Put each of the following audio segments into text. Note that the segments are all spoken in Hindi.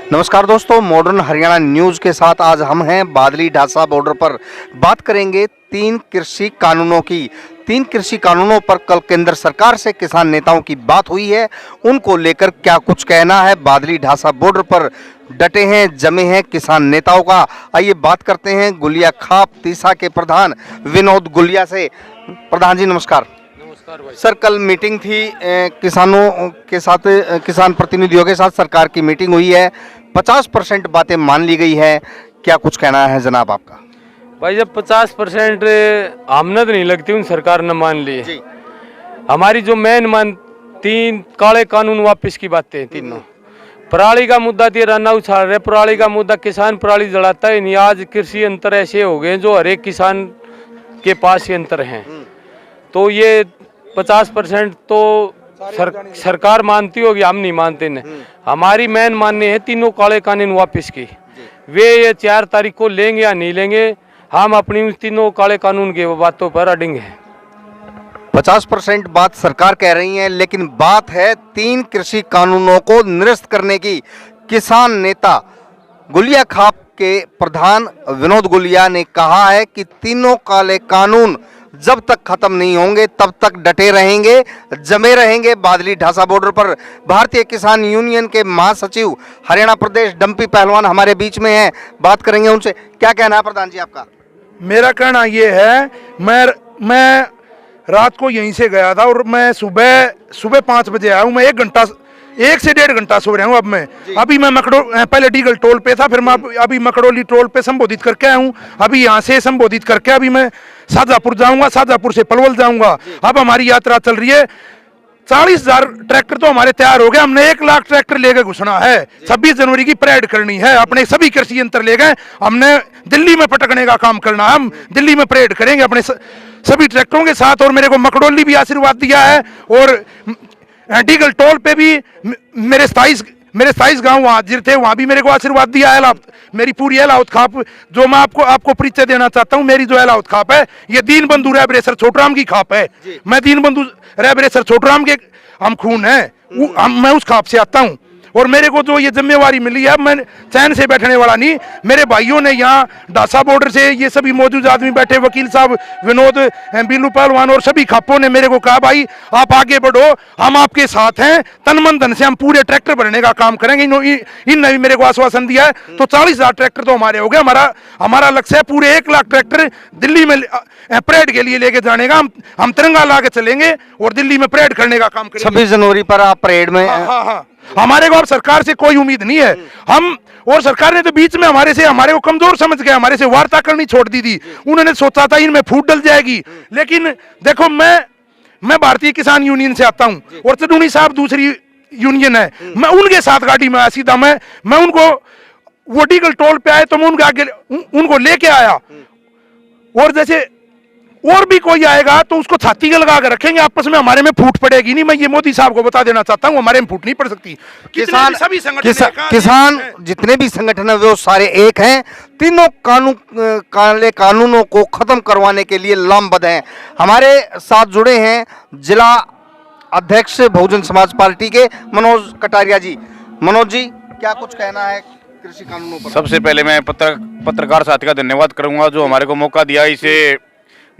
नमस्कार दोस्तों, मॉडर्न हरियाणा न्यूज़ के साथ आज हम हैं बादली ढासा बॉर्डर पर। बात करेंगे तीन कृषि कानूनों की। तीन कृषि कानूनों पर कल केंद्र सरकार से किसान नेताओं की बात हुई है, उनको लेकर क्या कुछ कहना है। बादली ढासा बॉर्डर पर डटे हैं, जमे हैं किसान नेताओं का। आइए बात करते हैं गुलिया खाप तीसा के प्रधान विनोद गुलिया से। प्रधान जी नमस्कार। सर, कल मीटिंग थी किसानों के साथ, किसान प्रतिनिधियों के साथ सरकार की मीटिंग हुई है। 50% बातें मान ली गई है, क्या कुछ कहना है जनाब आपका? भाई जब 50% आमदन नहीं लगती उन सरकार ने मान ली है। हमारी जो मेन तीन काले कानून वापस की बातें तीनों। पराली का मुद्दा राना उछाल रहे, पराली का मुद्दा किसान पराली जलाता है नहीं। आज कृषि यंत्र ऐसे हो गए जो हर एक किसान के पास यंत्र हैं, तो ये 50% तो सरकार मानती होगी, हम नहीं मानते न। हमारी मेन माननी है तीनों काले कानून वापस की। वे ये 4 तारीख को लेंगे या नहीं लेंगे, हम अपनी उन तीनों काले कानून की बातों पर अड़ेंगे। 50% बात सरकार कह रही है, लेकिन बात है तीन कृषि कानूनों को निरस्त करने की। किसान नेता गुलिया खाप के प्रधान विनोद गुलिया ने कहा है कि तीनों काले कानून जब तक खत्म नहीं होंगे तब तक डटे रहेंगे, जमे रहेंगे बादली ढासा बॉर्डर पर। भारतीय किसान यूनियन के महासचिव हरियाणा प्रदेश डंपी पहलवान हमारे बीच में हैं, बात करेंगे उनसे। क्या कहना है प्रधान जी आपका? मेरा कहना ये है, मैं रात को यहीं से गया था और मैं सुबह 5 बजे आया हूँ। मैं 1 से 1.5 घंटा सो रहा हूँ। अब मैं अभी मैं पहले डीगल टोल पे था, फिर मैं अभी मकड़ोली टोल पे संबोधित करके आया हूँ। अभी यहाँ से संबोधित करके अभी मैं शाहजहाँपुर जाऊंगा, शाहजहाँपुर से पलवल जाऊंगा। अब हमारी यात्रा चल रही है। 40,000 ट्रैक्टर तो हमारे तैयार हो गए। हमने 1 लाख ट्रैक्टर लेकर घुसना है। 26 जनवरी की परेड करनी है। अपने सभी कृषि यंत्र ले गए, हमने दिल्ली में पटकने का काम करना है। हम दिल्ली में परेड करेंगे अपने सभी ट्रैक्टरों के साथ। और मेरे को मकड़ोली भी आशीर्वाद दिया है, और डीगल टोल पे भी मेरे 27 गांव हाजिर थे, वहां भी मेरे को आशीर्वाद दिया है। मेरी पूरी एलाउत खाप जो मैं आपको परिचय देना चाहता हूं, मेरी जो एलाउत खाप है ये दीन बंधु रैबरेसर छोटराम की खाप है। मैं दीन बंधु रैबरेसर छोटराम के हम खून है, मैं उस खाप से आता हूं। और मेरे को जो ये जिम्मेवारी मिली है, मैं चैन से बैठने वाला नहीं। मेरे भाइयों ने यहाँ ढासा बॉर्डर से ये सभी मौजूद आदमी बैठे, वकील साहब विनोद बिल्लू पहलवान और सभी खापों ने मेरे को कहा, भाई आप आगे बढ़ो, हम आपके साथ हैं। तन मन धन से हम पूरे ट्रैक्टर भरने का काम करेंगे। इनने भी मेरे को आश्वासन दिया है। तो 40,000 ट्रैक्टर तो हमारे हो गए। हमारा लक्ष्य है पूरे 1 लाख ट्रैक्टर दिल्ली में परेड के लिए लेके जाने का। हम तिरंगा ला के चलेंगे और दिल्ली में परेड करने का काम करेंगे। 26 जनवरी पर आप परेड में? हाँ। हमारे को अब सरकार से कोई उम्मीद नहीं है। और सरकार ने तो बीच में हमारे को कमजोर समझ के हमारे से वार्ता करनी छोड़ दी थी। उन्होंने सोचा था इनमें फूट डल जाएगी, लेकिन देखो मैं भारतीय किसान यूनियन से आता हूं और चडूनी साहब दूसरी यूनियन है। मैं उनके साथ गाड़ी में आया सीधा। मैं उनको वो डीगल टोल पे आए तो मैं उनके आगे उनको लेके आया। और जैसे और भी कोई आएगा तो उसको छाती लगा कर रखेंगे, आपस में हमारे में फूट पड़ेगी नहीं। मैं ये मोदी साहब को बता देना चाहता हूँ, हमारे में फूट नहीं पड़ सकती। किसान जितने भी संगठन है वो सारे एक हैं। तीनों काले कानूनों को खत्म करवाने के लिए लामबद्ध हैं। हमारे साथ जुड़े हैं जिला अध्यक्ष बहुजन समाज पार्टी के मनोज कटारिया जी। मनोज जी, क्या कुछ कहना है कृषि कानूनों पर? सबसे पहले मैं पत्रकार साथी का धन्यवाद करूंगा जो हमारे को मौका दिया। इसे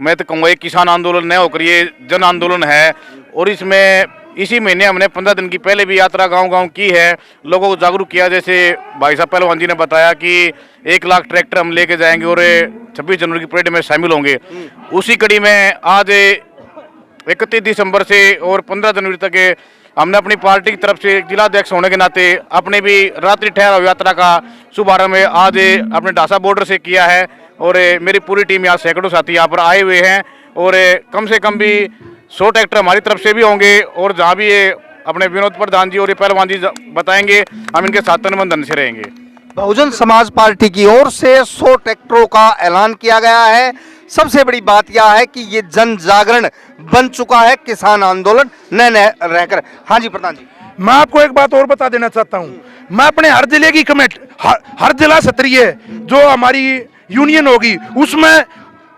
मैं तो कहूँगा किसान आंदोलन न होकर ये जन आंदोलन है। और इसमें इसी महीने हमने 15 दिन की पहले भी यात्रा गांव-गांव की है, लोगों को जागरूक किया। जैसे भाई साहब पहलवान जी ने बताया कि 1 लाख ट्रैक्टर हम लेके जाएंगे और 26 जनवरी की परेड में शामिल होंगे। उसी कड़ी में आज 31 दिसंबर से और 15 जनवरी तक हमने अपनी पार्टी की तरफ से जिलाध्यक्ष होने के नाते अपने भी रात्रि ठहराव यात्रा का शुभारंभ आज अपने ढासा बॉर्डर से किया है। और मेरी पूरी टीम यहाँ सैकड़ों साथी यहाँ पर आए हुए हैं और कम से कम भी 100 ट्रैक्टर हमारी तरफ से भी होंगे। और जहाँ भी ये अपने विनोद प्रधान जी और ये पहलवान जी बताएंगे, हम इनके साथ तन मन धन से रहेंगे। बहुजन समाज पार्टी की ओर से 100 ट्रैक्टरों का ऐलान किया गया है। सबसे बड़ी बात यह है कि ये जन जागरण बन चुका है, किसान आंदोलन न रहकर। हाँ जी प्रधान जी। मैं आपको एक बात और बता देना चाहता हूँ। मैं अपने हर जिले की कमेटी, हर जिला स्तरीय जो हमारी यूनियन होगी उसमें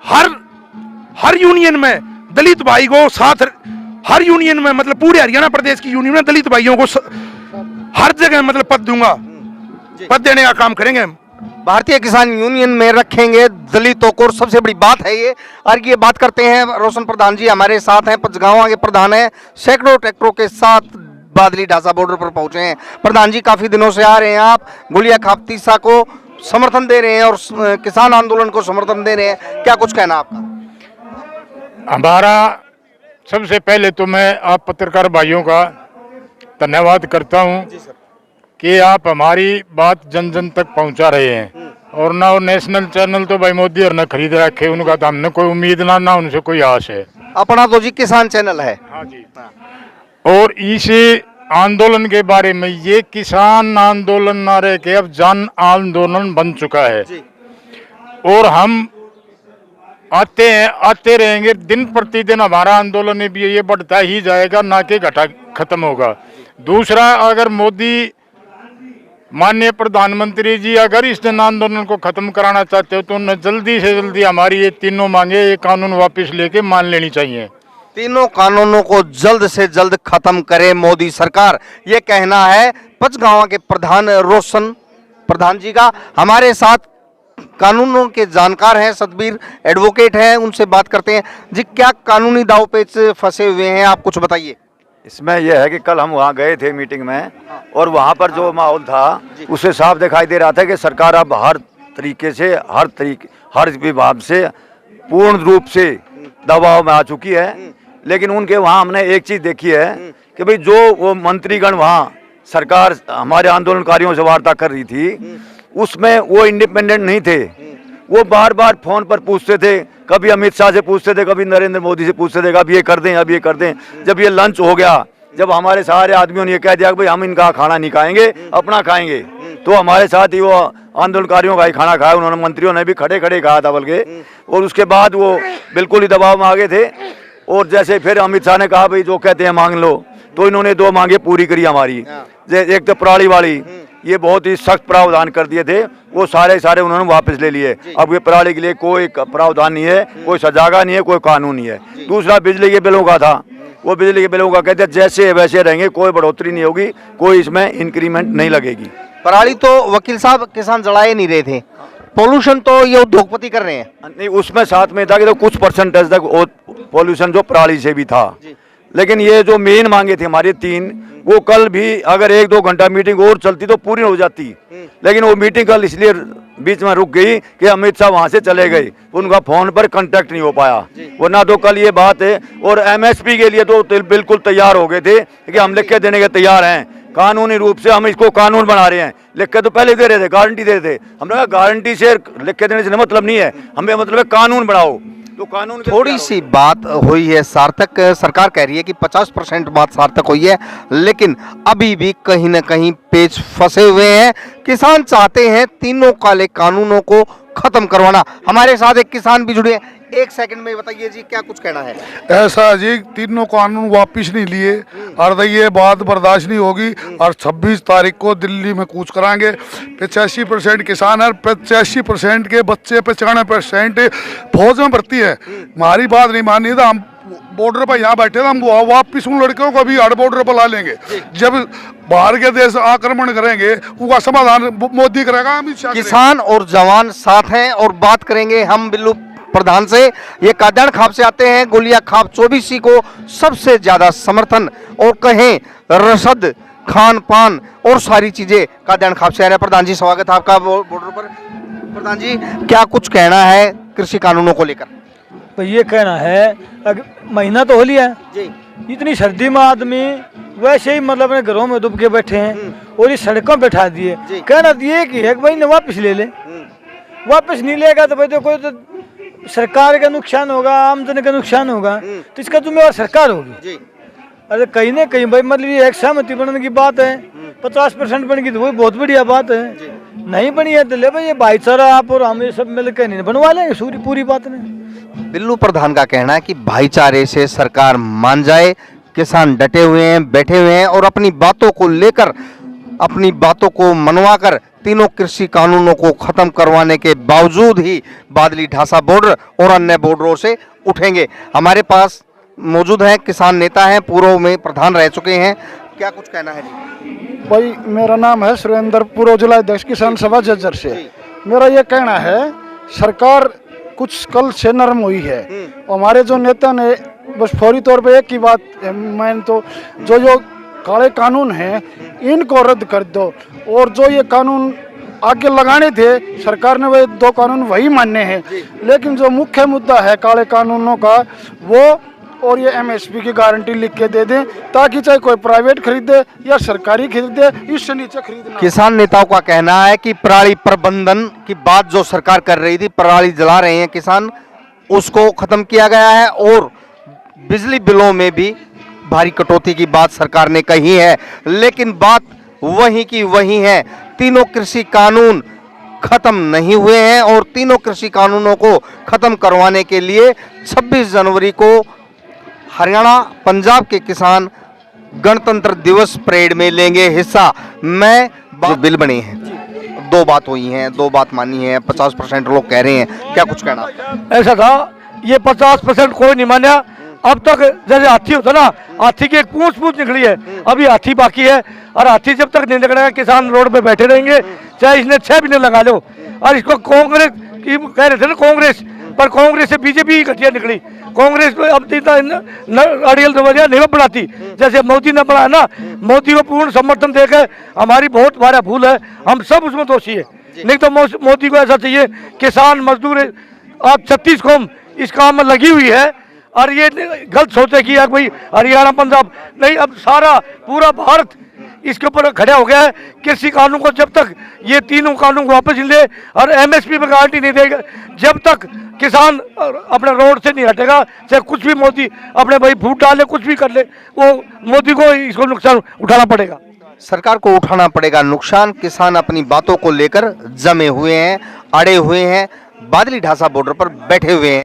हर यूनियन में दलित भाई को साथ, हर यूनियन में मतलब पूरे हरियाणा प्रदेश की यूनियन में दलित भाइयों को हर जगह मतलब पद दूंगा। पद देने का काम करेंगे हम। भारतीय किसान यूनियन में रखेंगे दलितों को, और सबसे बड़ी बात है ये। और ये बात करते हैं, रोशन प्रधान जी हमारे साथ हैं, पंचगांव के प्रधान हैं, सैकड़ों ट्रैक्टरों के साथ बादली ढासा बॉर्डर पर पहुंचे हैं। प्रधान जी काफी दिनों से आ रहे हैं, आप गुलिया खाप तीसा को समर्थन दे रहे हैं और किसान आंदोलन को समर्थन दे रहे हैं, क्या कुछ कहना आपका? हमारा सबसे पहले तो मैं आप पत्रकार भाइयों का धन्यवाद करता हूं कि आप हमारी बात जन जन तक पहुंचा रहे हैं। और ना वो नेशनल चैनल तो भाई मोदी और न खरीद रखे, उनका तो हमने कोई उम्मीद ना उनसे कोई आस है। अपना तो जी किसान चैनल है। हाँ जी। और इस आंदोलन के बारे में, ये किसान आंदोलन ना रह के अब जन आंदोलन बन चुका है और हम आते रहेंगे। दिन प्रतिदिन हमारा आंदोलन भी ये बढ़ता ही जाएगा, ना कि घटा खत्म होगा। दूसरा, अगर मोदी माननीय प्रधानमंत्री जी अगर इस जन आंदोलन को खत्म कराना चाहते हो तो उन्हें जल्दी से जल्दी हमारी ये तीनों मांगे, ये कानून वापस लेके मान लेनी चाहिए। तीनों कानूनों को जल्द से जल्द खत्म करे मोदी सरकार, ये कहना है पंचगांव के प्रधान रोशन प्रधान जी का। हमारे साथ कानूनों के जानकार हैं, सतबीर एडवोकेट हैं, उनसे बात करते हैं। जी क्या कानूनी दाव पेच फंसे हुए हैं, आप कुछ बताइए। इसमें यह है कि कल हम वहाँ गए थे मीटिंग में और वहाँ पर जो माहौल था उससे साफ दिखाई दे रहा था कि सरकार अब हर तरीके से हर विभाग से पूर्ण रूप से दबाव में आ चुकी है। लेकिन उनके वहाँ हमने एक चीज़ देखी है कि भाई जो वो मंत्रीगण वहाँ सरकार हमारे आंदोलनकारियों से वार्ता कर रही थी उसमें वो इंडिपेंडेंट नहीं थे। वो बार बार फोन पर पूछते थे, कभी अमित शाह से पूछते थे, कभी नरेंद्र मोदी से पूछते थे, अब ये कर दें, अब ये कर दें। जब ये लंच हो गया, जब हमारे सारे आदमियों ने ये कह दिया कि भाई हम इनका खाना नहीं खाएंगे, अपना खाएंगे, तो हमारे साथ ही वो आंदोलनकारियों का ही खाना खाया। उन्होंने मंत्रियों ने भी खड़े खड़े कहा था बल्कि, और उसके बाद वो बिल्कुल ही दबाव में आ गए थे। और जैसे फिर अमित शाह ने कहा भाई जो कहते हैं मांग लो, तो इन्होंने 2 मांगे पूरी करी हमारी। एक तो पराली वाली, ये बहुत ही सख्त प्रावधान कर दिए थे, वो सारे उन्होंने वापस ले लिए। अब ये पराली के लिए कोई प्रावधान नहीं है, कोई सजागा नहीं है, कोई कानून नहीं है। दूसरा बिजली के बिलों का था, वो बिजली के बिलों का कहते हैं जैसे वैसे रहेंगे, कोई बढ़ोतरी नहीं होगी, कोई इसमें इंक्रीमेंट नहीं लगेगी। पराली तो वकील साहब किसान जलाए नहीं रहे थे, पोल्यूशन तो ये उद्योगपति कर रहे हैं। नहीं, उसमें साथ में था कि तो कुछ परसेंटेज तक पॉल्यूशन जो पराली से भी था। लेकिन ये जो मेन मांगे थे हमारी 3, वो कल भी अगर 1-2 घंटा मीटिंग और चलती तो पूरी हो जाती। लेकिन वो मीटिंग कल इसलिए बीच में रुक गई कि अमित शाह वहाँ से चले गए, उनका फोन पर कांटेक्ट नहीं हो पाया। वरना तो कल ये बात है। और एमएसपी के लिए तो बिल्कुल तैयार हो गए थे कि हम लिख के देने के तैयार हैं, कानूनी रूप से हम इसको कानून बना रहे हैं। लिख के तो पहले दे रहे थे, गारंटी दे रहे थे। हमने कहा गारंटी से लिख के देने से मतलब नहीं है, हमें मतलब है कानून बनाओ। तो कानून थोड़ी सी बात हुई है सार्थक, सरकार कह रही है कि 50% बात सार्थक हुई है, लेकिन अभी भी कहीं ना कहीं पेच फंसे हुए हैं। किसान चाहते हैं तीनों काले कानूनों को खत्म करवाना। हमारे साथ एक किसान भी जुड़े हैं, 1 सेकंड में बताइए जी क्या कुछ कहना है। ऐसा जी, तीनों कानून वापिस नहीं लिए और ये बात बर्दाश्त नहीं होगी। और 26 तारीख को दिल्ली में कूच कराएंगे। 85% किसान है, 85% के बच्चे, 95% फौज में भर्ती है। हमारी बात नहीं मानी तो हम बॉर्डर पर यहाँ बैठे थे, हम वापिस उन लड़कियों को भी हर बॉर्डर पर ला लेंगे। जब बाहर के देश आक्रमण करेंगे उनका समाधान मोदी करेगा, अमित शाह। किसान और जवान साथ हैं और बात करेंगे हम बिल्लू प्रधान से। ये कादड़ खाप से आते हैं, गोलिया खाप 24 को सबसे ज्यादा समर्थन और कहें रसद, खान पान और सारी चीजें कादड़ खाप से आ रहे हैं। प्रधान जी स्वागत है आपका बॉर्डर पर। प्रधान जी क्या कुछ कहना है कृषि कानूनों को लेकर? तो ये कहना है, महीना तो हो लिया है, इतनी सर्दी में आदमी वैसे ही मतलब अपने घरों में दुब के बैठे हैं और ये सड़कों बैठा दिए। कहना दिए कि एक भाई ने वापस ले ले, वापस नहीं लेगा तो भाई तो कोई तो सरकार का नुकसान होगा, आमदनी का नुकसान होगा, तो इसका जिम्मेवार सरकार होगी। अरे कहीं ना कहीं भाई मतलब ये एक सहमति बनने की बात है। 50% बन गई तो वही बहुत बढ़िया बात है, नहीं बनी है तो ले भाई ये भाईचारा आप और हम ये सब मिलकर नहीं बनवा लेंगे पूरी बात नहीं। बिल्लू प्रधान का कहना है कि भाईचारे से सरकार मान जाए। किसान डटे हुए हैं, बैठे हुए हैं और अपनी बातों को लेकर, अपनी बातों को मनवाकर तीनों कृषि कानूनों को खत्म करवाने के बावजूद ही बादली ढासा बॉर्डर और अन्य बॉर्डरों से उठेंगे। हमारे पास मौजूद हैं किसान नेता हैं, पूर्व में प्रधान रह चुके हैं, क्या कुछ कहना है जी? भाई मेरा नाम है सुरेंद्र, पूर्व जिला अध्यक्ष किसान सभा जज्जर से। मेरा ये कहना है सरकार कुछ कल से नरम हुई है। हमारे जो नेता ने बस फौरी तौर पे एक ही बात मैं तो जो काले कानून हैं इनको रद्द कर दो, और जो ये कानून आगे लगाने थे सरकार ने वे 2 कानून वही मानने हैं, लेकिन जो मुख्य मुद्दा है काले कानूनों का वो और ये एमएसपी की गारंटी लिख के दे दें, ताकि चाहे कोई प्राइवेट खरीदे या सरकारी खरीदे, इससे नीचे खरीदना। किसान नेताओं का कहना है कि पराली प्रबंधन की बात जो सरकार कर रही थी, पराली जला रहे हैं किसान, उसको खत्म किया गया है और बिजली बिलों में भी भारी कटौती की बात सरकार ने कही है, लेकिन बात वही की वही है। तीनों कृषि कानून खत्म नहीं हुए हैं और तीनों कृषि कानूनों को खत्म करवाने के लिए 26 जनवरी को हरियाणा पंजाब के किसान गणतंत्र दिवस परेड में लेंगे हिस्सा। मैं जो बिल बने हैं 2 बात हुई हैं, 2 बात मानी है, 50% लोग कह रहे हैं, क्या कुछ कहना? ऐसा था, ये 50% कोई नहीं माना। अब तक जैसे हाथी होता ना, हाथी की एक पूंछ निकली है, अभी हाथी बाकी है, और हाथी जब तक नहीं निकलेगा किसान रोड पे बैठे रहेंगे, चाहे इसने 6 महीने लगा लो। और इसको कांग्रेस की कह रहे थे ना, कांग्रेस पर कांग्रेस से बीजेपी की घटिया निकली। कांग्रेस को अब अड़ियल दवाइयाँ नहीं बढ़ाती, जैसे मोदी ने बढ़ाया ना, मोदी को पूर्ण समर्थन देकर हमारी बहुत बड़ा भूल है, हम सब उसमें दोषी है। नहीं तो मोदी को ऐसा चाहिए, किसान मजदूर आप 36 कौम इस काम में लगी हुई है, और ये गलत सोचे कि यार भाई हरियाणा पंजाब नहीं, अब सारा पूरा भारत इसके ऊपर खड़ा हो गया है। कृषि कानून को जब तक ये तीनों कानून वापस ले और एमएसपी पे गारंटी नहीं देगा, जब तक किसान अपने रोड से नहीं हटेगा, चाहे कुछ भी मोदी अपने भाई फूट डाले, कुछ भी कर ले, वो मोदी को इसको नुकसान उठाना पड़ेगा। सरकार को उठाना पड़ेगा नुकसान। किसान अपनी बातों को लेकर जमे हुए हैं, अड़े हुए हैं, बादली ढासा बॉर्डर पर बैठे हुए हैं।